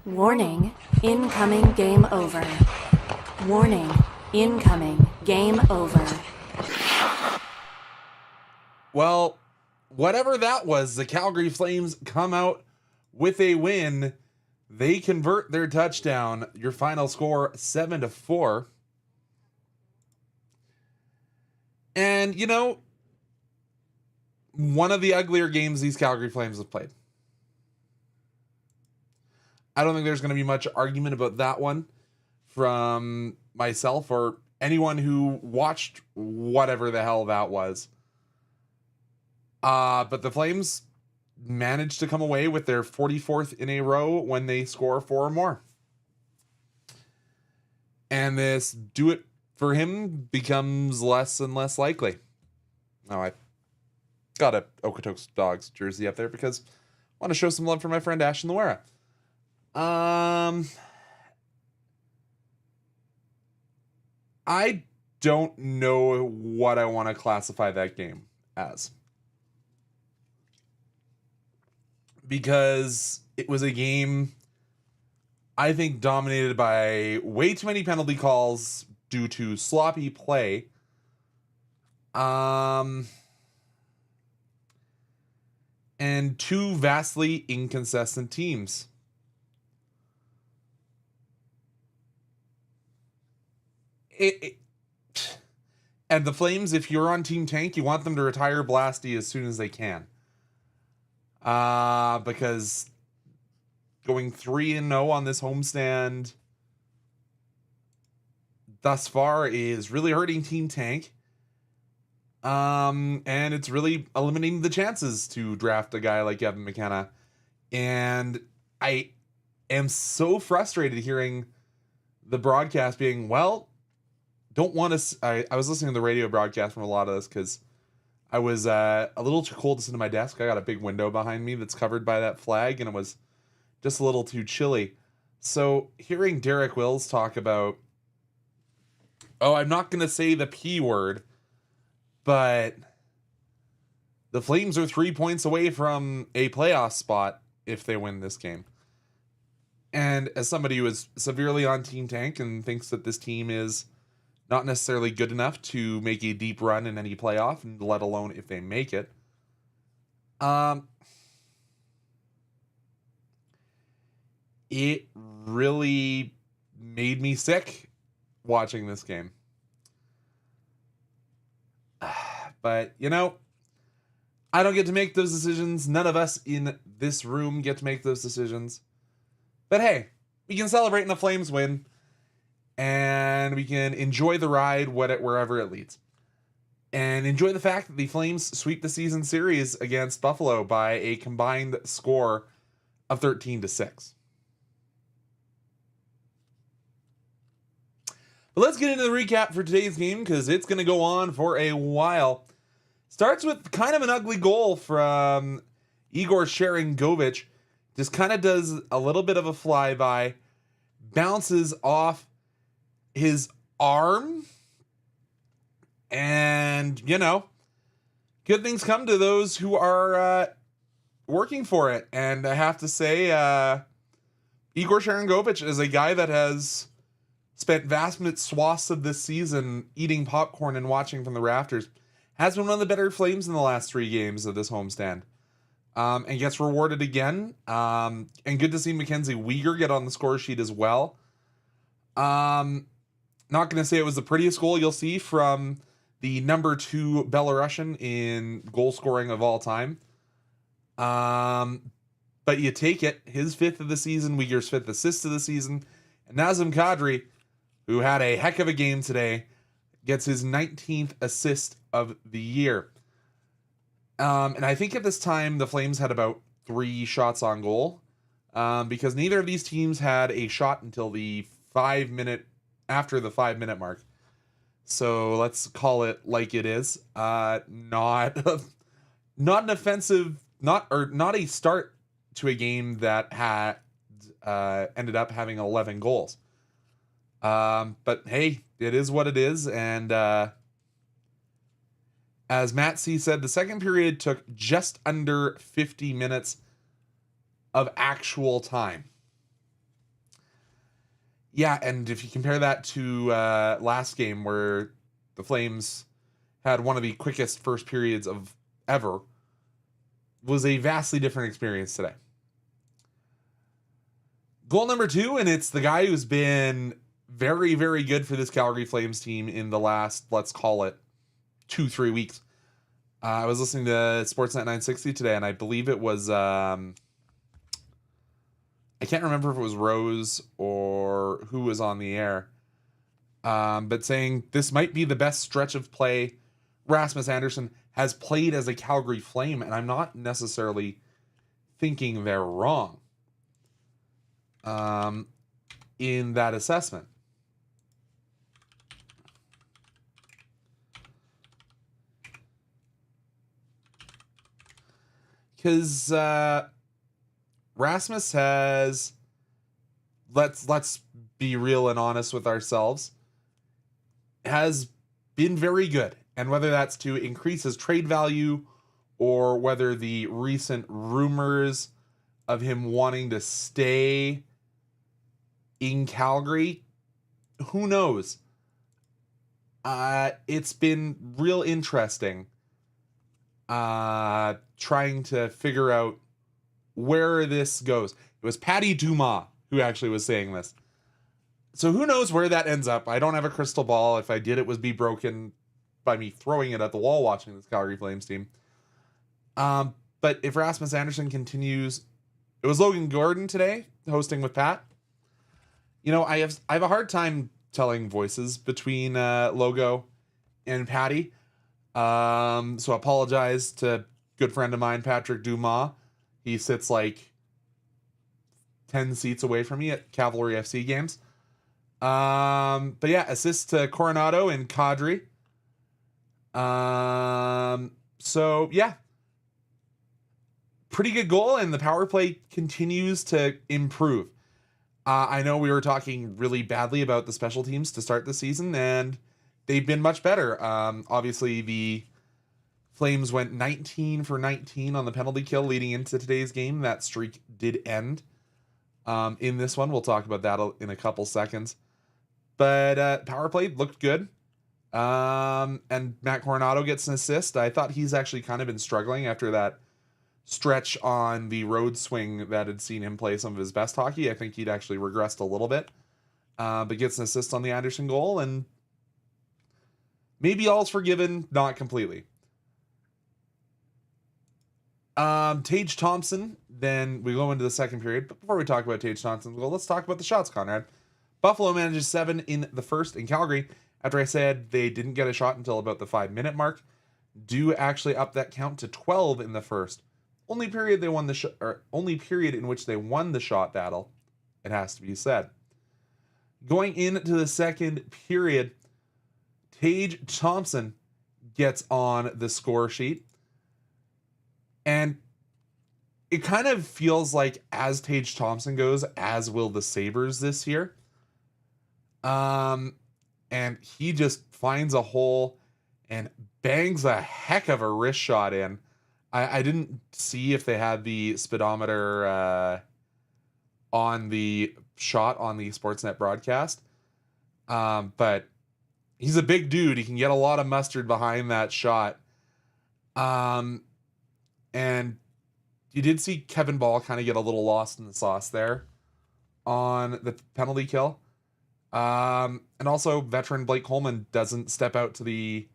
Warning, incoming game over. Warning, incoming game over. Well, whatever that was, the Calgary Flames come out with a win. They convert their touchdown. Your final score 7-4. And, you know, one of the uglier games these Calgary Flames have played. I don't think there's going to be much argument about that one from myself or anyone who watched whatever the hell that was. But the Flames managed to come away with their 44th in a row when they score 4 or more. And this do it for him becomes less and less likely. Oh, I got a Okotoks Dogs jersey up there because I want to show some love for my friend Ashton Loera. I don't know what I want to classify that game as. Because it was a game, I think, dominated by way too many penalty calls due to sloppy play. And two vastly inconsistent teams. And the Flames, if you're on Team Tank, you want them to retire Blasty as soon as they can. Because going 3-0 on this homestand thus far is really hurting Team Tank. And it's really eliminating the chances to draft a guy like Evan McKenna. And I am so frustrated hearing the broadcast being, well, don't want to... I was listening to the radio broadcast from a lot of this because I was a little too cold to sit at my desk. I got a big window behind me that's covered by that flag, and it was just a little too chilly. So hearing Derek Wills talk about, oh, I'm not going to say the P word, but the Flames are 3 points away from a playoff spot if they win this game. And as somebody who is severely on Team Tank and thinks that this team is not necessarily good enough to make a deep run in any playoff, and let alone if they make it. It really made me sick watching this game. But, you know, I don't get to make those decisions. None of us in this room get to make those decisions. But hey, we can celebrate in the Flames win. And we can enjoy the ride wherever it leads. And enjoy the fact that the Flames sweep the season series against Buffalo by a combined score of 13-6. But let's get into the recap for today's game because it's going to go on for a while. Starts with kind of an ugly goal from Igor Sharangovich. Just kind of does a little bit of a flyby. Bounces off his arm, and you know, good things come to those who are working for it. And I have to say, Igor Sharangovich is a guy that has spent vast swaths of this season eating popcorn and watching from the rafters. Has been one of the better Flames in the last 3 games of this homestand, and gets rewarded again. And good to see Mackenzie Weegar get on the score sheet as well. Not going to say it was the prettiest goal you'll see from the number 2 Belarusian in goal scoring of all time. But you take it. His 5th of the season, Weegar's 5th assist of the season. And Nazem Kadri, who had a heck of a game today, gets his 19th assist of the year. And I think at this time, the Flames had about 3 shots on goal. Because neither of these teams had a shot until the 5-minute after the 5-minute mark. So let's call it like it is. Not an offensive, not a start to a game that had ended up having 11 goals. But hey, it is what it is. And as Matt C said, the second period took just under 50 minutes of actual time. Yeah, and if you compare that to last game where the Flames had one of the quickest first periods of ever, was a vastly different experience today. Goal number 2, and it's the guy who's been very, very good for this Calgary Flames team in the last, let's call it, 2-3 weeks. I was listening to Sportsnet 960 today, and I believe it was, I can't remember if it was Rose or who was on the air, but saying this might be the best stretch of play Rasmus Andersson has played as a Calgary Flame, and I'm not necessarily thinking they're wrong in that assessment. Because Rasmus has, let's be real and honest with ourselves, has been very good. And whether that's to increase his trade value or whether the recent rumors of him wanting to stay in Calgary, who knows? It's been real interesting trying to figure out where this goes. It was Patty Dumas who actually was saying this. So who knows where that ends up? I don't have a crystal ball. If I did, it would be broken by me throwing it at the wall watching this Calgary Flames team. But if Rasmus Andersson continues, it was Logan Gordon today hosting with Pat. You know, I have a hard time telling voices between Logo and Patty. So apologize to good friend of mine, Patrick Dumas. He sits like 10 seats away from me at Cavalry FC games. But yeah, assists to Coronado and Kadri. So yeah, pretty good goal, and the power play continues to improve. I know we were talking really badly about the special teams to start the season, and they've been much better. Obviously, the Flames went 19 for 19 on the penalty kill leading into today's game. That streak did end in this one. We'll talk about that in a couple seconds. But power play looked good. And Matt Coronado gets an assist. I thought he's actually kind of been struggling after that stretch on the road swing that had seen him play some of his best hockey. I think he'd actually regressed a little bit. But gets an assist on the Andersson goal, and maybe all's forgiven, not completely. Tage Thompson, then we go into the second period. But before we talk about Tage Thompson's goal, let's talk about the shots, Conrad. Buffalo manages 7 in the first, in Calgary, after I said they didn't get a shot until about the 5-minute mark, do actually up that count to 12 in the first. Only period they won the only period in which they won the shot battle, it has to be said. Going into the second period, Tage Thompson gets on the score sheet. And it kind of feels like as Tage Thompson goes, as will the Sabres this year. And he just finds a hole and bangs a heck of a wrist shot in. I didn't see if they had the speedometer on the shot on the Sportsnet broadcast. But he's a big dude. He can get a lot of mustard behind that shot. And you did see Kevin Ball kind of get a little lost in the sauce there on the penalty kill. And also veteran Blake Coleman doesn't step out to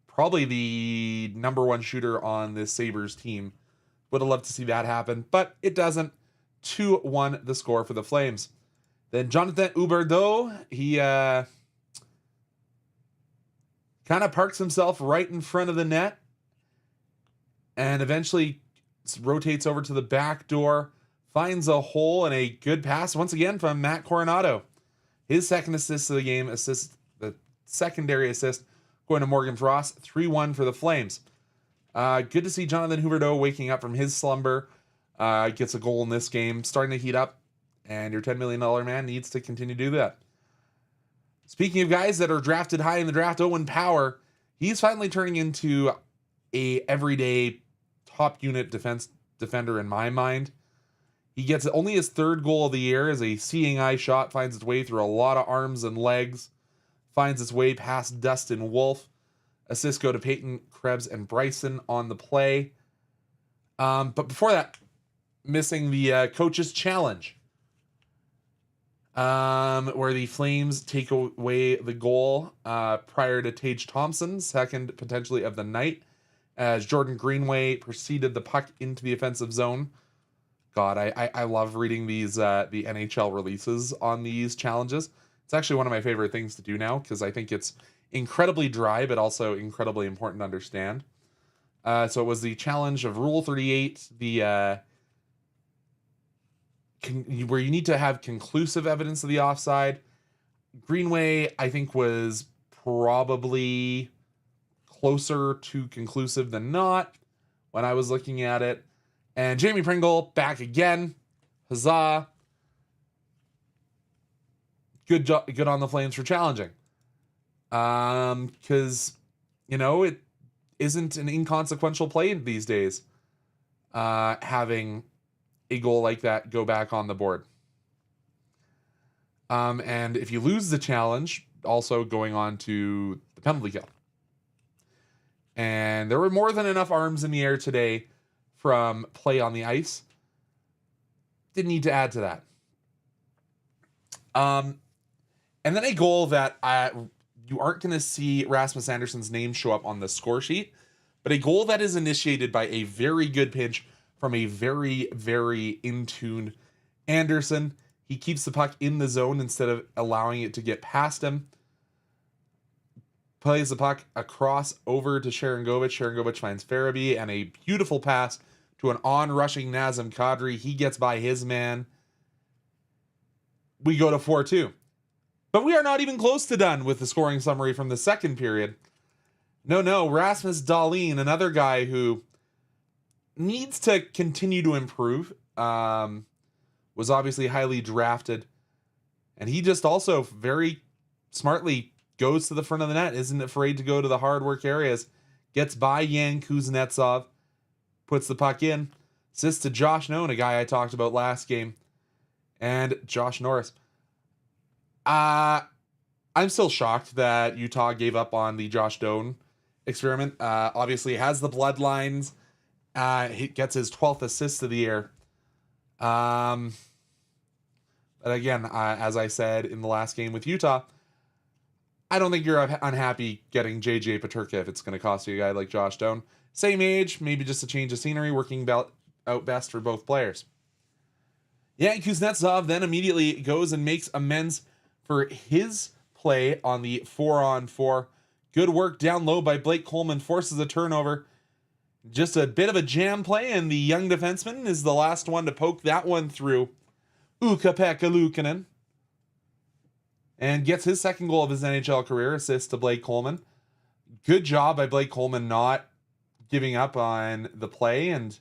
probably the number one shooter on this Sabres team. Would have loved to see that happen, but it doesn't. 2-1 the score for the Flames. Then Jonathan Huberdeau, he kind of parks himself right in front of the net and eventually rotates over to the back door, finds a hole, and a good pass once again from Matt Coronado. His second assist of the game, the secondary assist going to Morgan Frost. 3-1 for the Flames. Good to see Jonathan Huberdeau waking up from his slumber. Gets a goal in this game, starting to heat up, and your $10 million man needs to continue to do that. Speaking of guys that are drafted high in the draft, Owen Power, he's finally turning into a everyday top unit defender in my mind. He gets only his third goal of the year as a seeing eye shot finds its way through a lot of arms and legs, finds its way past Dustin Wolf. Assists go to Peyton, Krebs, and Bryson on the play. But before that, missing the coach's challenge, where the Flames take away the goal prior to Tage Thompson's second potentially of the night, as Jordan Greenway preceded the puck into the offensive zone. God, I love reading these the NHL releases on these challenges. It's actually one of my favorite things to do now because I think it's incredibly dry, but also incredibly important to understand. So it was the challenge of Rule 38, where you need to have conclusive evidence of the offside. Greenway, I think, was probably closer to conclusive than not when I was looking at it. And Jamie Pringle back again. Huzzah. Good on the Flames for challenging. Because, it isn't an inconsequential play these days. Having a goal like that go back on the board. And if you lose the challenge, also going on to the penalty kill. And there were more than enough arms in the air today from play on the ice. Didn't need to add to that. And then a goal that you aren't going to see Rasmus Andersson's name show up on the score sheet, but a goal that is initiated by a very good pinch from a very, very in-tune Andersson. He keeps the puck in the zone instead of allowing it to get past him. Plays the puck across over to Sharangovich. Sharangovich finds Farabee and a beautiful pass to an on-rushing Nazem Kadri. He gets by his man. We go to 4-2. But we are not even close to done with the scoring summary from the second period. No, Rasmus Dahlin, another guy who needs to continue to improve, was obviously highly drafted. And he just also very smartly goes to the front of the net, isn't afraid to go to the hard work areas, gets by Yan Kuznetsov, puts the puck in, assists to Josh Nolan, a guy I talked about last game, and Josh Norris. I'm still shocked that Utah gave up on the Josh Doan experiment. Obviously has the bloodlines. He gets his 12th assist of the year. But again, as I said in the last game with Utah, I don't think you're unhappy getting JJ Peterka if it's going to cost you a guy like Josh Doan. Same age, maybe just a change of scenery, working out best for both players. Yeah, Kuznetsov then immediately goes and makes amends for his play on the 4-on-4. Good work down low by Blake Coleman, forces a turnover. Just a bit of a jam play, and the young defenseman is the last one to poke that one through. Ukko-Pekka Luukkonen. And gets his second goal of his NHL career, assist to Blake Coleman. Good job by Blake Coleman not giving up on the play and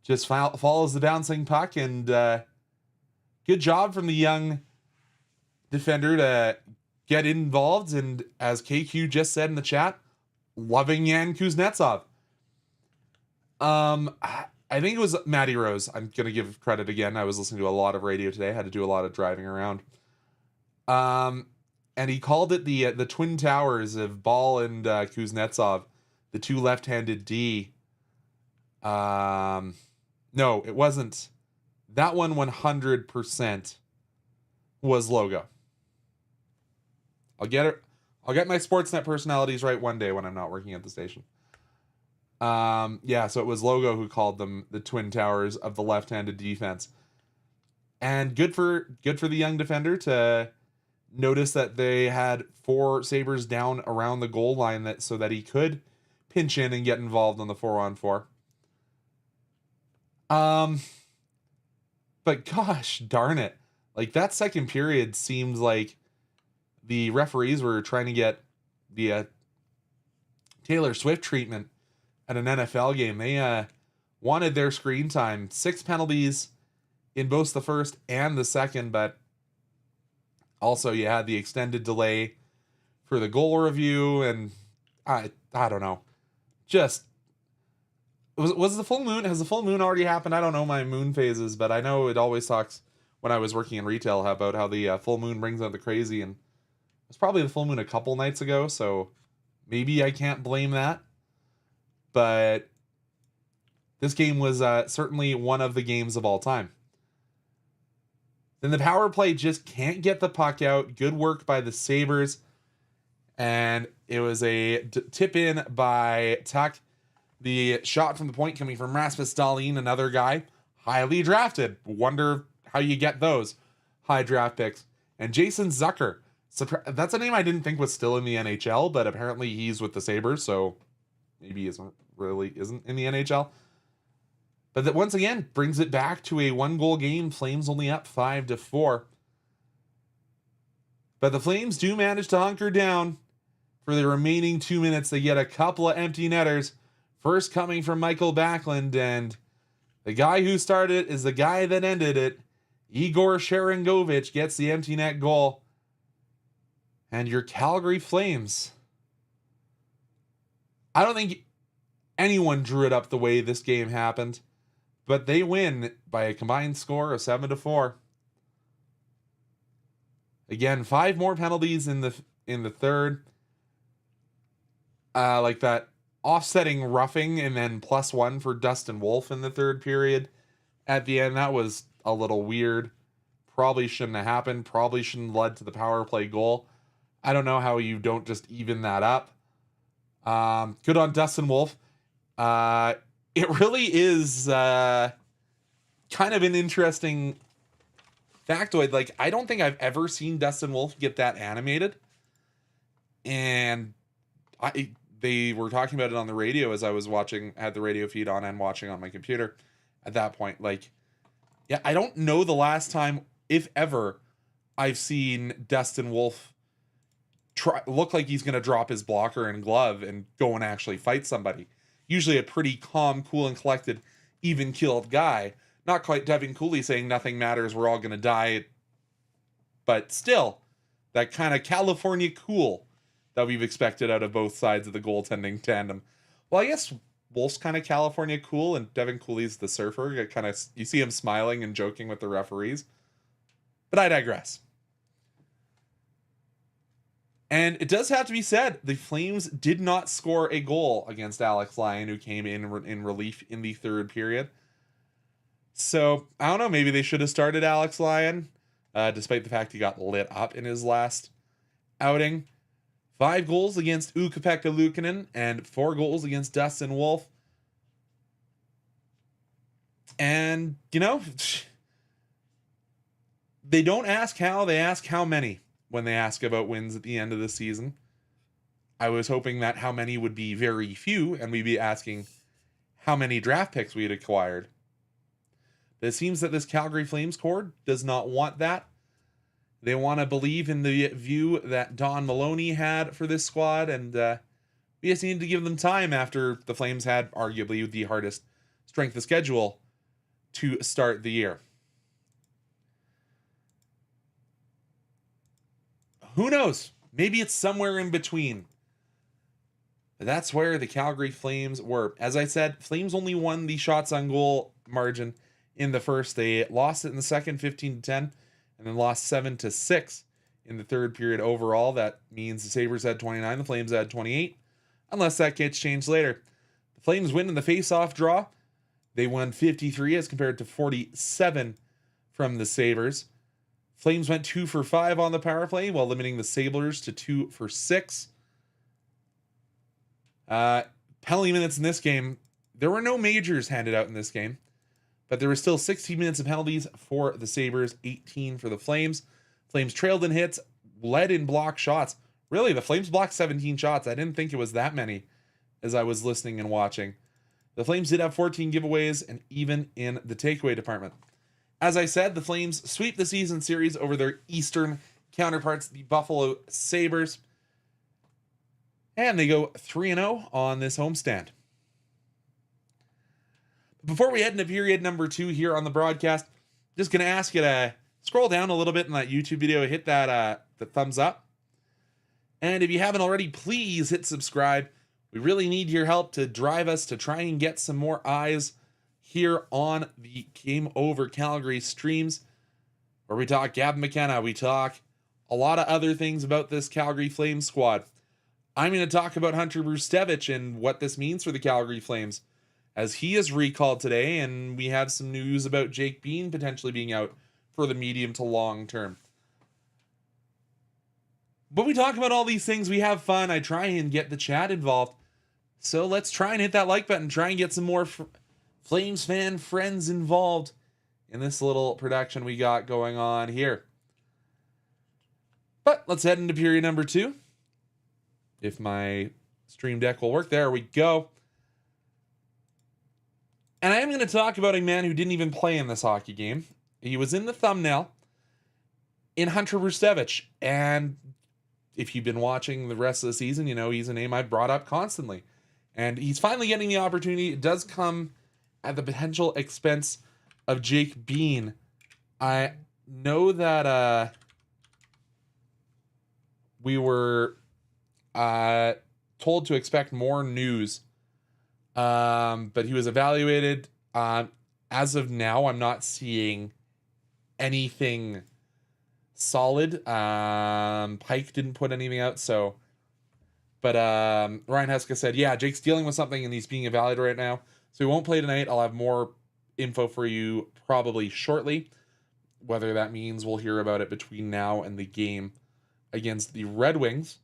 just follows the bouncing puck. And good job from the young defender to get involved. And as KQ just said in the chat, loving Yan Kuznetsov. I think it was Matty Rose. I'm going to give credit again. I was listening to a lot of radio today. I had to do a lot of driving around. And he called it the Twin Towers of Ball and Kuznetsov, the two left-handed D. No, it wasn't. That one 100% was Logo. I'll get it. I'll get my Sportsnet personalities right one day when I'm not working at the station. Yeah, so it was Logo who called them the Twin Towers of the left-handed defense. And good for the young defender to notice that they had 4 Sabres down around the goal line so that he could pinch in and get involved on the 4-on-4. But gosh darn it. Like, that second period seems like the referees were trying to get the Taylor Swift treatment at an NFL game. They wanted their screen time. 6 penalties in both the first and the second, but also you had the extended delay for the goal review, and I don't know. Just Was the full moon? Has the full moon already happened? I don't know my moon phases, but I know it always talks when I was working in retail about how the full moon brings out the crazy, and it was probably the full moon a couple nights ago, so maybe I can't blame that. But this game was certainly one of the games of all time. Then the power play just can't get the puck out. Good work by the Sabres. And it was a tip in by Tuck. The shot from the point coming from Rasmus Dahlin, another guy, highly drafted. Wonder how you get those high draft picks. And Jason Zucker. That's a name I didn't think was still in the NHL, but apparently he's with the Sabres, so maybe isn't in the NHL. But that once again brings it back to a 1-goal game. Flames only up 5-4. But the Flames do manage to hunker down for the remaining 2 minutes. They get a couple of empty netters. First coming from Michael Backlund, and the guy who started it is the guy that ended it. Igor Sharangovich gets the empty net goal. And your Calgary Flames, I don't think anyone drew it up the way this game happened, but they win by a combined score of 7-4. Again, 5 more penalties in the third. Like that offsetting roughing and then +1 for Dustin Wolf in the third period. At the end, that was a little weird. Probably shouldn't have happened. Probably shouldn't have led to the power play goal. I don't know how you don't just even that up. Good on Dustin Wolf. It really is kind of an interesting factoid. Like, I don't think I've ever seen Dustin Wolf get that animated. And they were talking about it on the radio as I was had the radio feed on and watching on my computer at that point. Like, yeah, I don't know the last time, if ever, I've seen Dustin Wolf look like he's going to drop his blocker and glove and go and actually fight somebody. Usually a pretty calm, cool, and collected, even-keeled guy. Not quite Devin Cooley saying nothing matters, we're all going to die. But still, that kind of California cool that we've expected out of both sides of the goaltending tandem. Well, I guess Wolf's kind of California cool, and Devin Cooley's the surfer. You see him smiling and joking with the referees. But I digress. And it does have to be said, the Flames did not score a goal against Alex Lyon, who came in relief in the third period. So, I don't know, maybe they should have started Alex Lyon, despite the fact he got lit up in his last outing. 5 goals against Ukko-Pekka Luukkonen and 4 goals against Dustin Wolf. And, they don't ask how, they ask how many when they ask about wins at the end of the season. I was hoping that how many would be very few, and we'd be asking how many draft picks we had acquired. But it seems that this Calgary Flames core does not want that. They want to believe in the view that Don Maloney had for this squad, and we just needed to give them time after the Flames had arguably the hardest strength of schedule to start the year. Who knows? Maybe it's somewhere in between. But that's where the Calgary Flames were. As I said, Flames only won the shots on goal margin in the first. They lost it in the second 15-10, and then lost 7-6 in the third period overall. That means the Sabres had 29, the Flames had 28, unless that gets changed later. The Flames win in the face-off draw. They won 53 as compared to 47 from the Sabres. Flames went 2 for 5 on the power play, while limiting the Sabres to 2 for 6. Penalty minutes in this game, there were no majors handed out in this game, but there were still 16 minutes of penalties for the Sabres, 18 for the Flames. Flames trailed in hits, led in block shots. Really, the Flames blocked 17 shots. I didn't think it was that many as I was listening and watching. The Flames did have 14 giveaways, and even in the takeaway department. As I said, the Flames sweep the season series over their eastern counterparts, the Buffalo Sabres. And they go 3-0 on this homestand. Before we head into period number 2 here on the broadcast, just going to ask you to scroll down a little bit in that YouTube video, hit that the thumbs up. And if you haven't already, please hit subscribe. We really need your help to drive us to try and get some more eyes here on the Game Over Calgary streams, where we talk Gavin McKenna, we talk a lot of other things about this Calgary Flames squad. I'm going to talk about Hunter Brzustewicz and what this means for the Calgary Flames, as he is recalled today, and we have some news about Jake Bean potentially being out for the medium to long term. But we talk about all these things, we have fun, I try and get the chat involved. So let's try and hit that like button, try and get some more Flames fan friends involved in this little production we got going on here. But let's head into period number 2. If my stream deck will work. There we go. And I am going to talk about a man who didn't even play in this hockey game. He was in the thumbnail in Hunter Brzustewicz. And if you've been watching the rest of the season, you know he's a name I've brought up constantly. And he's finally getting the opportunity. It does come at the potential expense of Jake Bean. I know that we were told to expect more news, but he was evaluated. As of now, I'm not seeing anything solid. Pike didn't put anything out, so. But Ryan Heska said, yeah, Jake's dealing with something and he's being evaluated right now, so he won't play tonight. I'll have more info for you probably shortly. Whether that means we'll hear about it between now and the game against the Red Wings.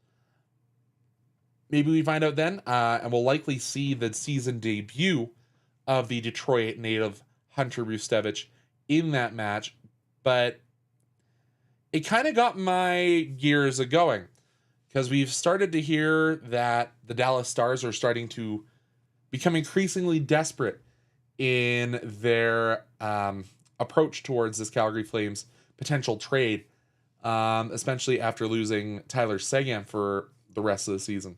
Maybe we find out then, and we'll likely see the season debut of the Detroit native Hunter Brzustewicz in that match. But it kind of got my gears a-going, because we've started to hear that the Dallas Stars are starting to become increasingly desperate in their approach towards this Calgary Flames potential trade, especially after losing Tyler Seguin for the rest of the season.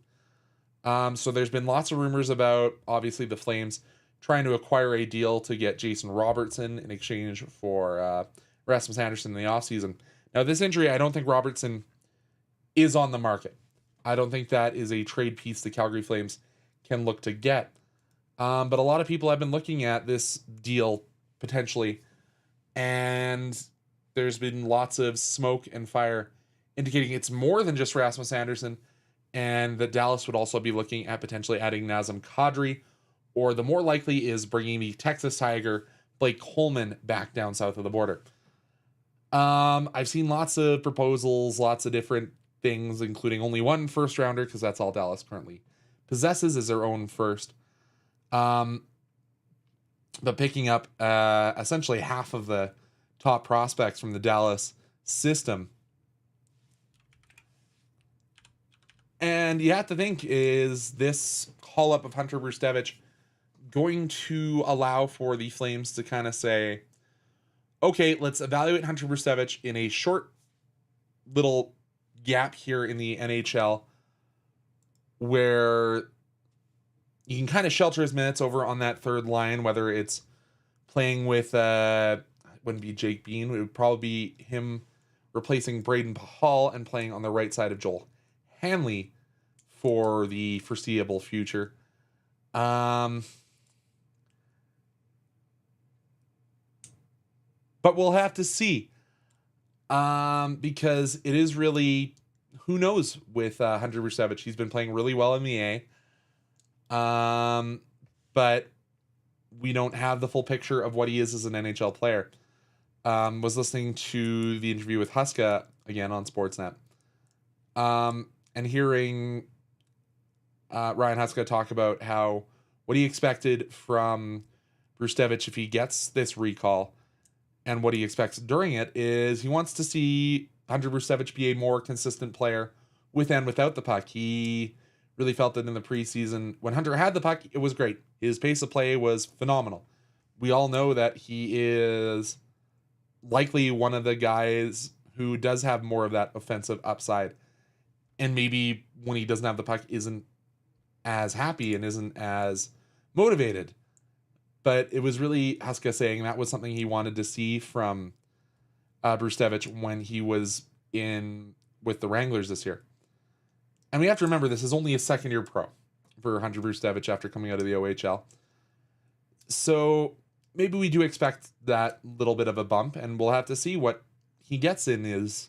So there's been lots of rumors about, obviously, the Flames trying to acquire a deal to get Jason Robertson in exchange for Rasmus Andersson in the offseason. Now, this injury, I don't think Robertson is on the market. I don't think that is a trade piece the Calgary Flames can look to get. But a lot of people have been looking at this deal potentially, and there's been lots of smoke and fire indicating it's more than just Rasmus Andersson, and that Dallas would also be looking at potentially adding Nazem Kadri, or the more likely is bringing the Texas Tiger Blake Coleman back down south of the border. I've seen lots of proposals, lots of different things, including only one first rounder, because that's all Dallas currently possesses as their own first. But picking up essentially half of the top prospects from the Dallas system. And you have to think, is this call-up of Hunter Brzustewicz going to allow for the Flames to kind of say, okay, let's evaluate Hunter Brzustewicz in a short little gap here in the NHL where you can kind of shelter his minutes over on that third line, whether it's playing with, it wouldn't be Jake Bean, it would probably be him replacing Braden Pahal and playing on the right side of Joel Hanley for the foreseeable future. But we'll have to see. Because it is really, who knows with Hunter Brzustewicz. He's been playing really well in the A. But we don't have the full picture of what he is as an NHL player. Was listening to the interview with Huska again on Sportsnet. And hearing Ryan Huska talk about how what he expected from Brzustewicz if he gets this recall, and what he expects during it is he wants to see Hunter Brzustewicz be a more consistent player with and without the puck. He really felt that in the preseason, when Hunter had the puck, it was great. His pace of play was phenomenal. We all know that he is likely one of the guys who does have more of that offensive upside. And maybe when he doesn't have the puck, isn't as happy and isn't as motivated. But it was really Huska saying that was something he wanted to see from Brzustewicz when he was in with the Wranglers this year. And we have to remember, this is only a second-year pro. for Hunter Brzustewicz after coming out of the OHL. So maybe we do expect that little bit of a bump, and we'll have to see what he gets in. Is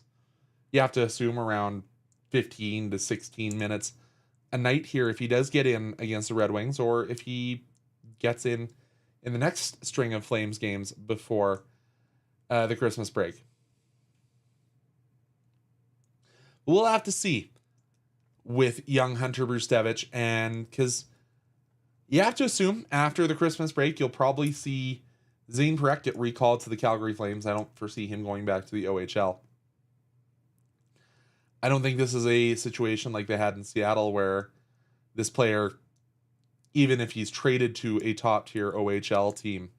you have to assume around 15 to 16 minutes a night here if he does get in against the Red Wings, or if he gets in the next string of Flames games before the Christmas break. We'll have to see with young Hunter Brzustewicz, and because you have to assume after the Christmas break, you'll probably see Zane Parekh get recalled to the Calgary Flames. I don't foresee him going back to the OHL. I don't think this is a situation like they had in Seattle where this player, even if he's traded to a top-tier OHL team,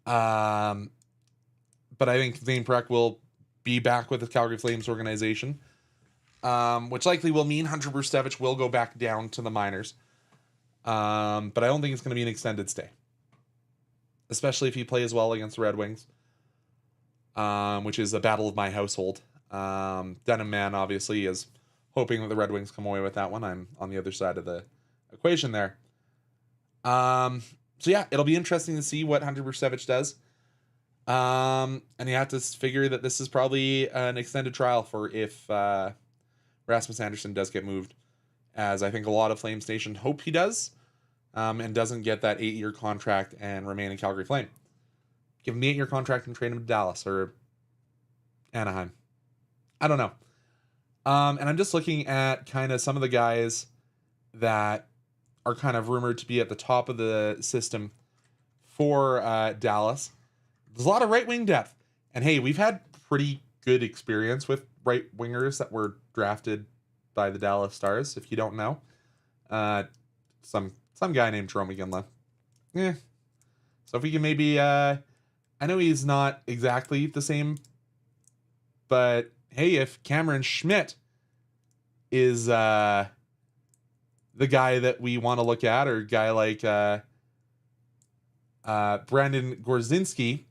but I think Zane Parekh will be back with the Calgary Flames organization, which likely will mean Hunter Brzustewicz will go back down to the minors. But I don't think it's going to be an extended stay, especially if he plays well against the Red Wings, which is a battle of my household. Denim Man obviously is hoping that the Red Wings come away with that one. I'm on the other side of the equation there. So yeah, it'll be interesting to see what Hunter Brzustewicz does. And you have to figure that this is probably an extended trial for if Rasmus Andersson does get moved, as I think a lot of Flames Nation hope he does, and doesn't get that 8-year contract and remain a Calgary Flame. Give him the 8-year contract and trade him to Dallas or Anaheim. I don't know. And I'm just looking at kind of some of the guys that are kind of rumored to be at the top of the system for Dallas. There's a lot of right wing depth. And hey, we've had pretty good experience with right wingers that were drafted by the Dallas Stars, if you don't know. Some guy named Jerome McGinley. Yeah. So if we can maybe I know he's not exactly the same, but hey, if Cameron Schmidt is the guy that we want to look at, or a guy like Brandon Gorzinski,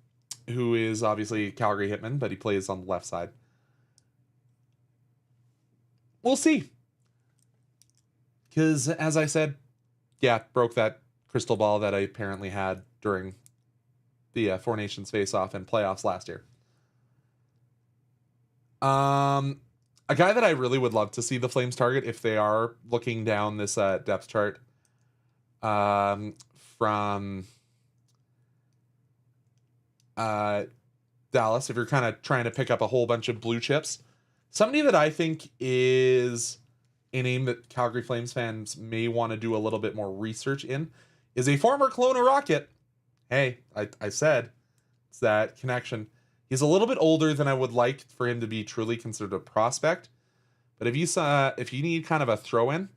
who is obviously a Calgary Hitman, but he plays on the left side. We'll see. Because, as I said, yeah, broke that crystal ball that I apparently had during the Four Nations face-off and playoffs last year. A guy that I really would love to see the Flames target if they are looking down this depth chart from Dallas, if you're kind of trying to pick up a whole bunch of blue chips, somebody that I think is a name that Calgary Flames fans may want to do a little bit more research in is a former Kelowna Rocket. Hey, I said it's that connection. He's a little bit older than I would like for him to be truly considered a prospect. But if you need kind of a throw-in,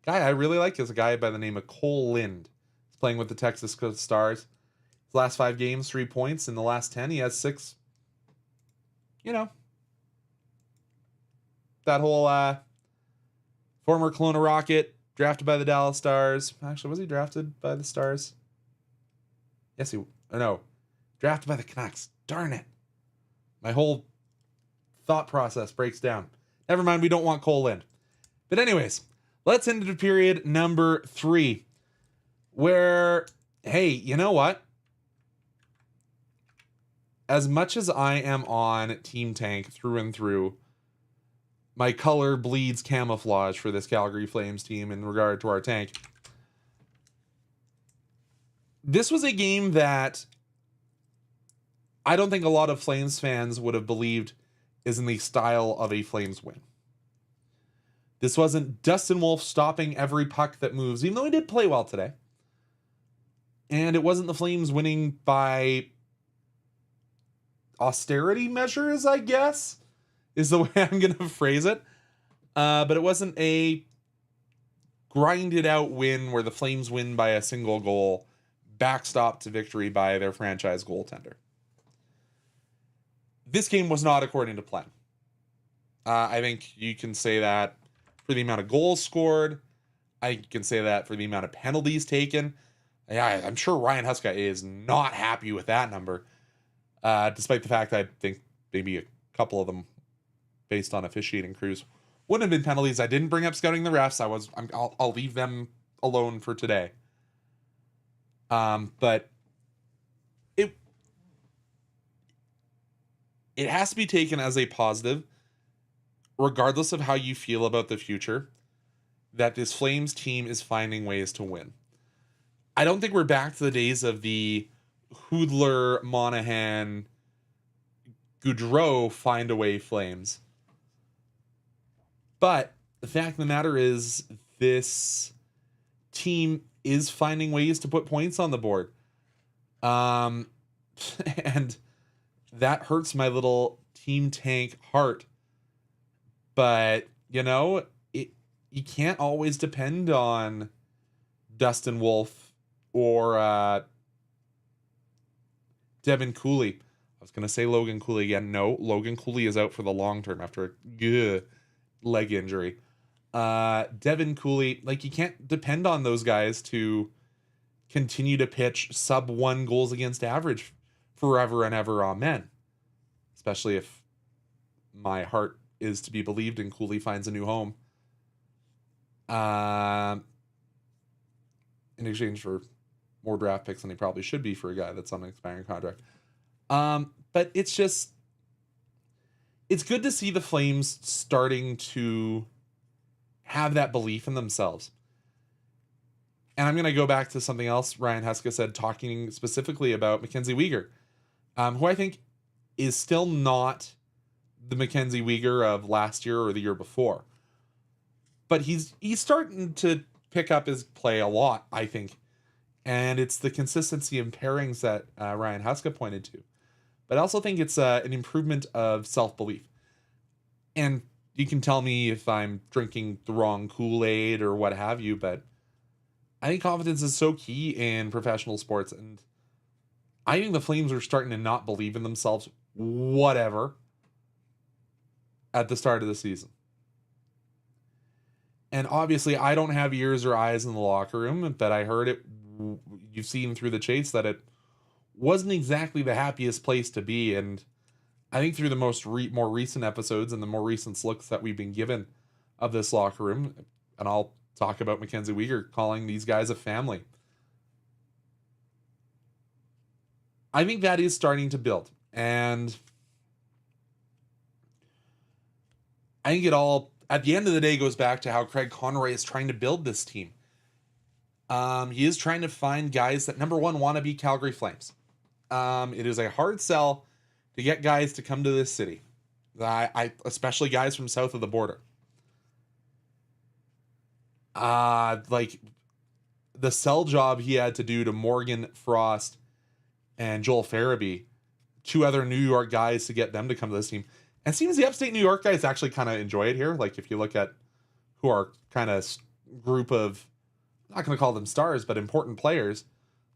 guy I really like is a guy by the name of Cole Lind. He's playing with the Texas Stars. His last 5 games, 3 points. In the last 10, he has 6. You know, that whole former Kelowna Rocket, drafted by the Dallas Stars. Actually, was he drafted by the Stars? Yes, drafted by the Canucks. Darn it. My whole thought process breaks down. Never mind, we don't want Cole Lind. But anyways, let's into period number 3. Where, hey, you know what? As much as I am on Team Tank through and through, my color bleeds camouflage for this Calgary Flames team in regard to our tank. This was a game that I don't think a lot of Flames fans would have believed is in the style of a Flames win. This wasn't Dustin Wolf stopping every puck that moves, even though he did play well today. And it wasn't the Flames winning by austerity measures, I guess, is the way I'm going to phrase it. But it wasn't a grinded out win where the Flames win by a single goal, backstop to victory by their franchise goaltender. This game was not according to plan. I think you can say that for the amount of goals scored. I can say that for the amount of penalties taken. Yeah, I'm sure Ryan Huska is not happy with that number, despite the fact that I think maybe a couple of them, based on officiating crews, wouldn't have been penalties. I didn't bring up scouting the refs. I'll leave them alone for today. But it has to be taken as a positive, regardless of how you feel about the future, that this Flames team is finding ways to win. I don't think we're back to the days of the Hoodler, Monahan, Goudreau find a way Flames. But the fact of the matter is, this team is finding ways to put points on the board. And that hurts my little team tank heart. But, you can't always depend on Dustin Wolf or Devin Cooley. I was going to say Logan Cooley again. No, Logan Cooley is out for the long term after a leg injury. Devin Cooley, you can't depend on those guys to continue to pitch sub 1 goals against average forever and ever. Amen. Especially if my heart is to be believed and Cooley finds a new home. In exchange for more draft picks than he probably should be for a guy that's on an expiring contract. But it's good to see the Flames starting to have that belief in themselves. And I'm going to go back to something else Ryan Huska said, talking specifically about Mackenzie Weegar, who I think is still not the Mackenzie Weegar of last year or the year before. But he's starting to pick up his play a lot, I think. And it's the consistency in pairings that Ryan Huska pointed to. But I also think it's an improvement of self-belief. And you can tell me if I'm drinking the wrong Kool-Aid or what have you, but I think confidence is so key in professional sports. And I think the Flames are starting to not believe in themselves, whatever, at the start of the season. And obviously, I don't have ears or eyes in the locker room, but I heard it. You've seen through the chase that it wasn't exactly the happiest place to be. And I think through the more recent episodes and the more recent looks that we've been given of this locker room, and I'll talk about Mackenzie Weegar calling these guys a family. I think that is starting to build. And I think it all, at the end of the day, goes back to how Craig Conroy is trying to build this team. He is trying to find guys that, number one, want to be Calgary Flames. It is a hard sell to get guys to come to this city. Especially guys from south of the border. Like the sell job he had to do to Morgan Frost and Joel Farabee, 2 other New York guys, to get them to come to this team. And it seems the upstate New York guys actually kind of enjoy it here. Like if you look at who are kind of group of, I'm not going to call them stars, but important players,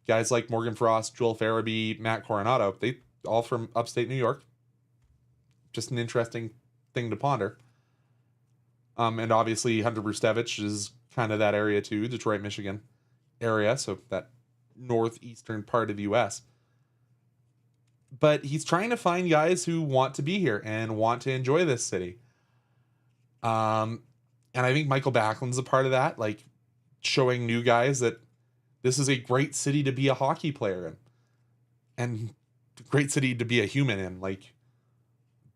guys like Morgan Frost, Joel Farabee, Matt Coronado, they all from upstate New York. Just an interesting thing to ponder. And obviously Hunter Brzustewicz is kind of that area too, Detroit, Michigan area, so that northeastern part of the U.S. But he's trying to find guys who want to be here and want to enjoy this city. And I think Michael Backlund's a part of that, like showing new guys that this is a great city to be a hockey player in. And a great city to be a human in. Like,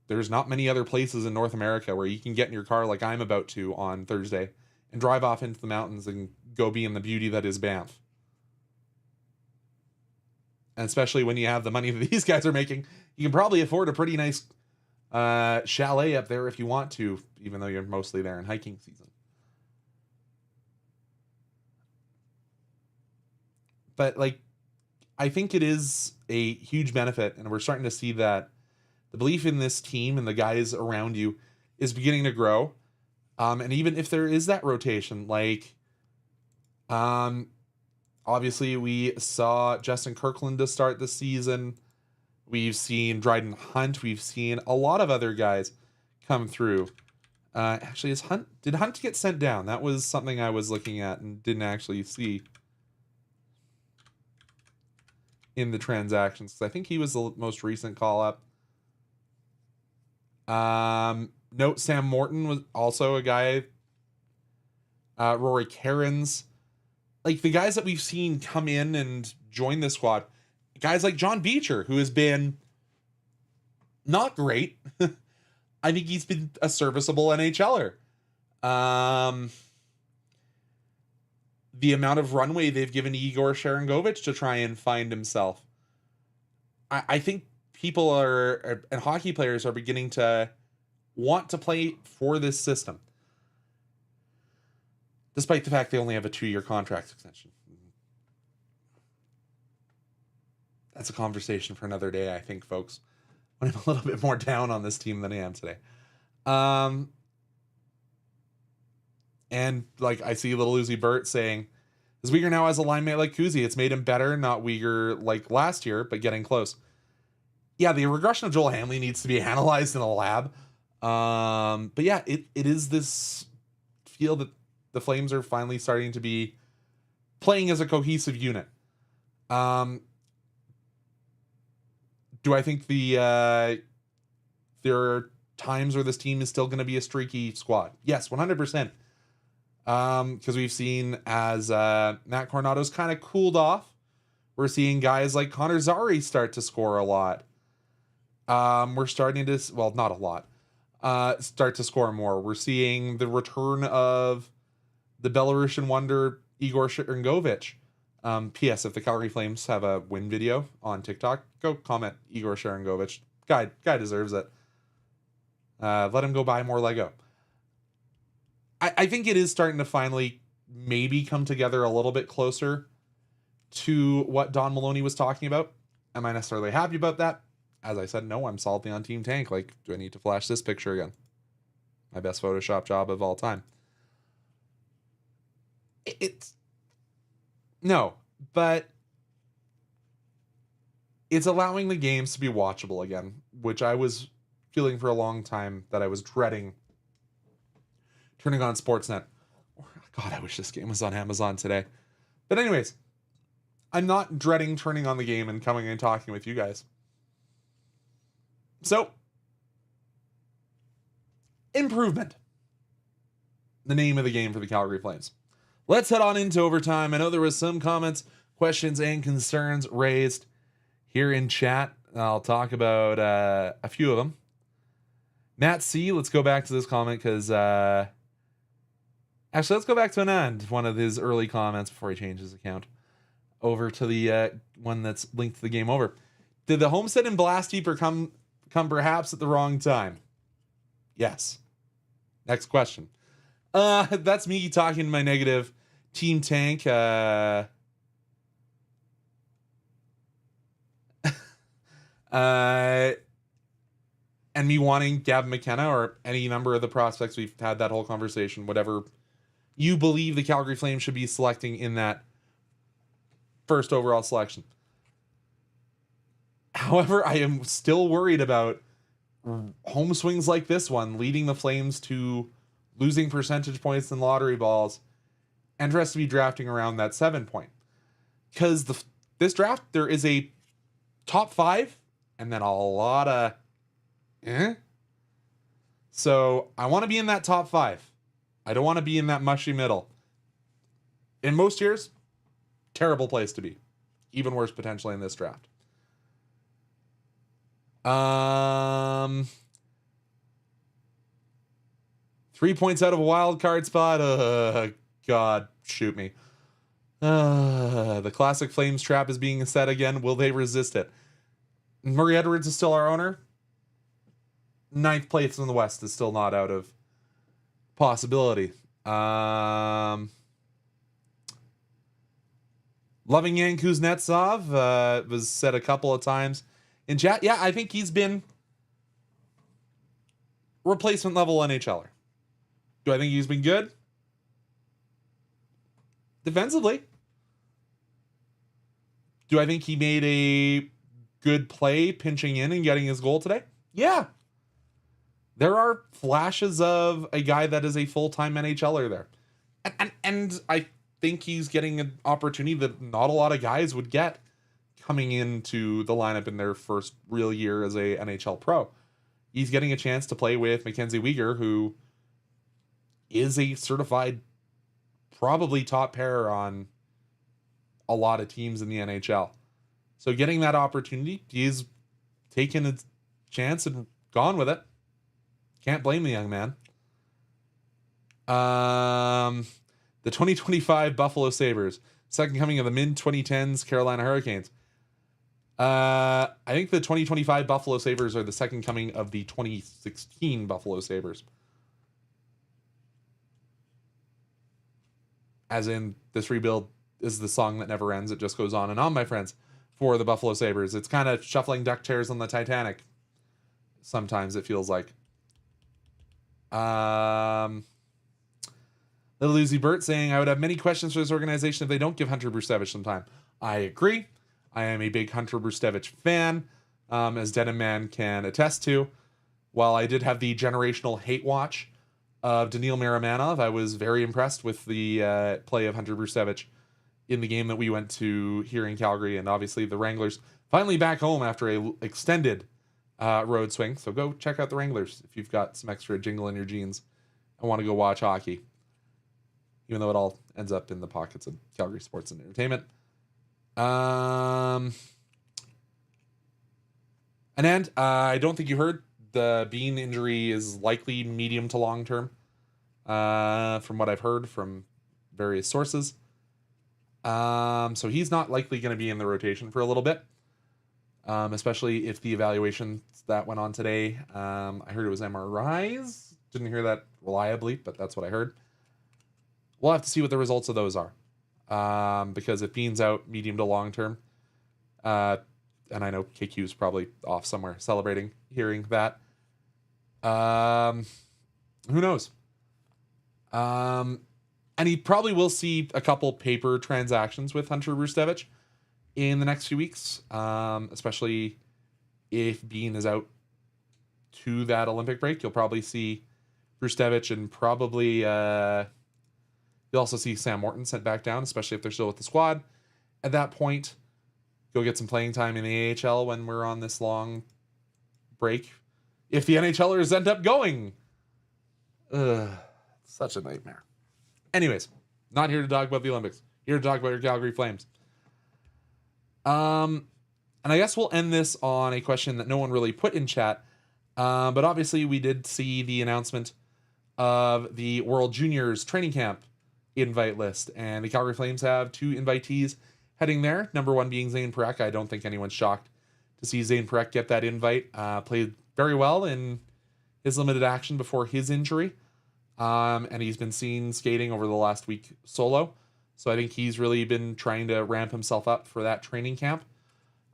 there's not many other places in North America where you can get in your car like I'm about to on Thursday and drive off into the mountains and go be in the beauty that is Banff. And especially when you have the money that these guys are making, you can probably afford a pretty nice chalet up there if you want to, even though you're mostly there in hiking season. But like, I think it is a huge benefit, and we're starting to see that the belief in this team and the guys around you is beginning to grow. And even if there is that rotation, like, obviously we saw Justin Kirkland to start the season. We've seen Dryden Hunt. We've seen a lot of other guys come through. Actually, did Hunt get sent down? That was something I was looking at and didn't actually see in the transactions, because I think he was the most recent call up. Note Sam Morton was also a guy. Rory Cairns. Like the guys that we've seen come in and join the squad. Guys like John Beecher, who has been not great. I think he's been a serviceable NHLer. The amount of runway they've given Igor Sharangovich to try and find himself. I think people are, and hockey players are beginning to want to play for this system. Despite the fact they only have a 2-year contract extension. That's a conversation for another day, I think, folks. When I'm a little bit more down on this team than I am today. And like I see little Uzi Burt saying, is Uyghur now has a line mate like Kuzi? It's made him better, not Uyghur like last year, but getting close. Yeah, the regression of Joel Hamley needs to be analyzed in a lab. But yeah, it is this feel that the Flames are finally starting to be playing as a cohesive unit. Do I think there are times where this team is still going to be a streaky squad? Yes, 100%. Because we've seen as Matt Coronado's kind of cooled off, we're seeing guys like Connor Zary start to score a lot. We're starting to, well, not a lot, start to score more. We're seeing the return of the Belarusian wonder Igor Sharangovich. P.S. If the Calgary Flames have a win video on TikTok, go comment Igor Sharangovich. Guy deserves it. Let him go buy more Lego. I think it is starting to finally maybe come together a little bit closer to what Don Maloney was talking about. Am I necessarily happy about that? As I said, no, I'm solidly on Team Tank. Like, do I need to flash this picture again? My best Photoshop job of all time. No, but it's allowing the games to be watchable again, which I was feeling for a long time that I was dreading turning on Sportsnet. God, I wish this game was on Amazon today. But anyways, I'm not dreading turning on the game and coming and talking with you guys. So, improvement. The name of the game for the Calgary Flames. Let's head on into overtime. I know there was some comments, questions, and concerns raised here in chat. I'll talk about a few of them. Matt C, let's go back to this comment because... Actually, let's go back to Anand, one of his early comments before he changed his account, over to the one that's linked to the Game Over. Did the Homestead and Blast Heaper come perhaps at the wrong time? Yes. Next question. That's me talking to my negative Team Tank. And me wanting Gavin McKenna or any number of the prospects. We've had that whole conversation, whatever you believe the Calgary Flames should be selecting in that first overall selection. However, I am still worried about home swings like this one, leading the Flames to losing percentage points in lottery balls, and for us to be drafting around that 7 point. Because this draft, there is a top 5, and then a lot of So I want to be in that top 5. I don't want to be in that mushy middle. In most years, terrible place to be. Even worse potentially in this draft. 3 points out of a wild card spot. God, shoot me. The classic Flames trap is being set again. Will they resist it? Murray Edwards is still our owner. 9th place in the West is still not out of possibility. Loving Yan Kuznetsov was said a couple of times in chat. Yeah, I think he's been replacement level NHLer. Do I think he's been good? Defensively. Do I think he made a good play pinching in and getting his goal today? Yeah. There are flashes of a guy that is a full-time NHLer there. And I think he's getting an opportunity that not a lot of guys would get coming into the lineup in their first real year as a NHL pro. he's getting a chance to play with Mackenzie Weegar, who is a certified, probably top pair on a lot of teams in the NHL. So getting that opportunity, he's taken a chance and gone with it. Can't blame the young man. The 2025 Buffalo Sabres, second coming of the mid-2010s Carolina Hurricanes. I think the 2025 Buffalo Sabres are the second coming of the 2016 Buffalo Sabres. As in, this rebuild is the song that never ends. It just goes on and on, my friends, for the Buffalo Sabres. It's kind of shuffling deck chairs on the Titanic. Sometimes it feels like. Little Uzi Burt saying, I would have many questions for this organization if they don't give Hunter Brzustewicz some time. I agree. I am a big Hunter Brzustewicz fan, as Denim Man can attest to. While I did have the generational hate watch of Daniil Miramanov, I was very impressed with the play of Hunter Brzustewicz in the game that we went to here in Calgary. And obviously the Wranglers finally back home after a extended road swing. So go check out the Wranglers if you've got some extra jingle in your jeans and want to go watch hockey. Even though it all ends up in the pockets of Calgary Sports and Entertainment. Anand, I don't think you heard, the Bean injury is likely medium to long term, from what I've heard from various sources. So he's not likely going to be in the rotation for a little bit, especially if the evaluations that went on today, I heard it was MRIs. Didn't hear that reliably, but that's what I heard. We'll have to see what the results of those are. Because if Bean's out medium to long term, and I know KQ's probably off somewhere celebrating hearing that, who knows? And he probably will see a couple paper transactions with Hunter Brzustewicz in the next few weeks, especially if Bean is out to that Olympic break. You'll probably see Brzustewicz and probably you'll also see Sam Morton sent back down, especially if they're still with the squad. At that point, go get some playing time in the AHL when we're on this long break. If the NHLers end up going. Such a nightmare. Anyways, not here to talk about the Olympics. Here to talk about your Calgary Flames. And I guess we'll end this on a question that no one really put in chat. But obviously we did see the announcement of the World Juniors training camp invite list, and the Calgary Flames have 2 invitees heading there. Number 1 being Zane Parekh. I don't think anyone's shocked to see Zane Parekh get that invite. Played very well in his limited action before his injury, and he's been seen skating over the last week solo. So I think he's really been trying to ramp himself up for that training camp.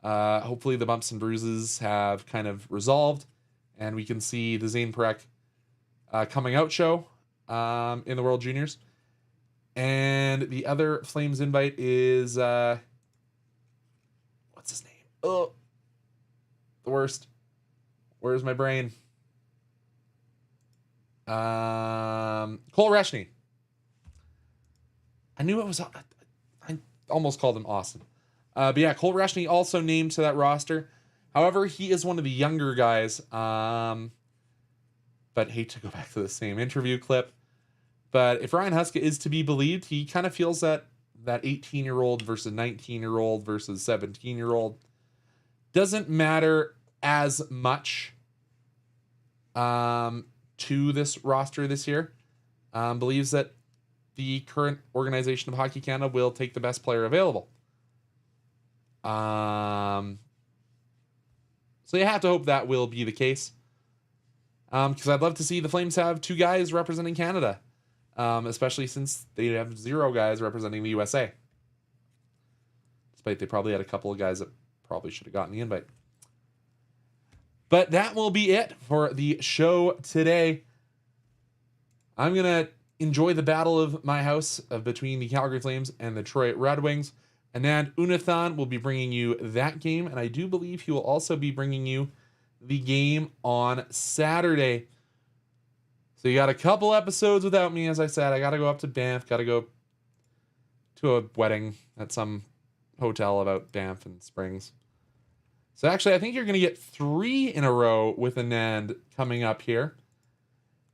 Hopefully the bumps and bruises have kind of resolved, and we can see the Zane Parekh coming out show in the World Juniors. And the other Flames invite is what's his name? Oh, the worst. Where's my brain? Cole Reshny. I knew it was. I almost called him Austin. But yeah, Cole Reshny also named to that roster. However, he is one of the younger guys. But hate to go back to the same interview clip. But if Ryan Huska is to be believed, he kind of feels that 18-year-old versus 19-year-old versus 17-year-old doesn't matter as much to this roster this year. Believes that the current organization of Hockey Canada will take the best player available. So you have to hope that will be the case. Because I'd love to see the Flames have 2 guys representing Canada. Especially since they have 0 guys representing the USA. Despite they probably had a couple of guys that probably should have gotten the invite. But that will be it for the show today. I'm going to enjoy the battle of my house between the Calgary Flames and the Detroit Red Wings. Anand Unnithan will be bringing you that game. And I do believe he will also be bringing you the game on Saturday. So you got a couple episodes without me, as I said. I got to go up to Banff. Got to go to a wedding at some hotel about Banff and Springs. So actually, I think you're going to get 3 in a row with Anand coming up here,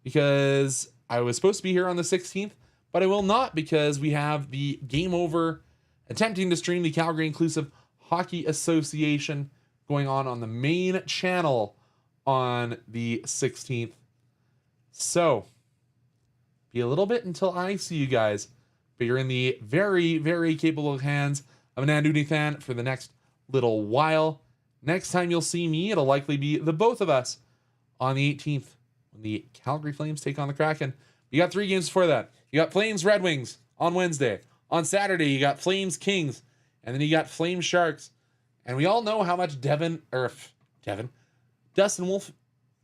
because I was supposed to be here on the 16th, but I will not, because we have the Game Over attempting to stream the Calgary Inclusive Hockey Association going on the main channel on the 16th. So, be a little bit until I see you guys, but you're in the very, very capable hands of Anand Unnithan for the next little while. Next time you'll see me, it'll likely be the both of us on the 18th when the Calgary Flames take on the Kraken. You got 3 games before that. You got Flames Red Wings on Wednesday. On Saturday, you got Flames Kings, and then you got Flames Sharks. And we all know how much Dustin Wolf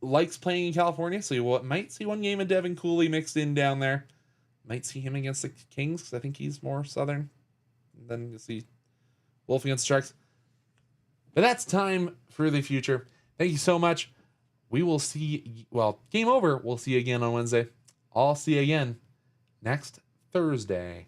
likes playing in California, so you might see one game of Devin Cooley mixed in down there. Might see him against the Kings, because I think he's more southern. And then you'll see Wolf against Sharks. But that's time for the future. Thank you so much. We will see, Game Over. We'll see you again on Wednesday. I'll see you again next Thursday.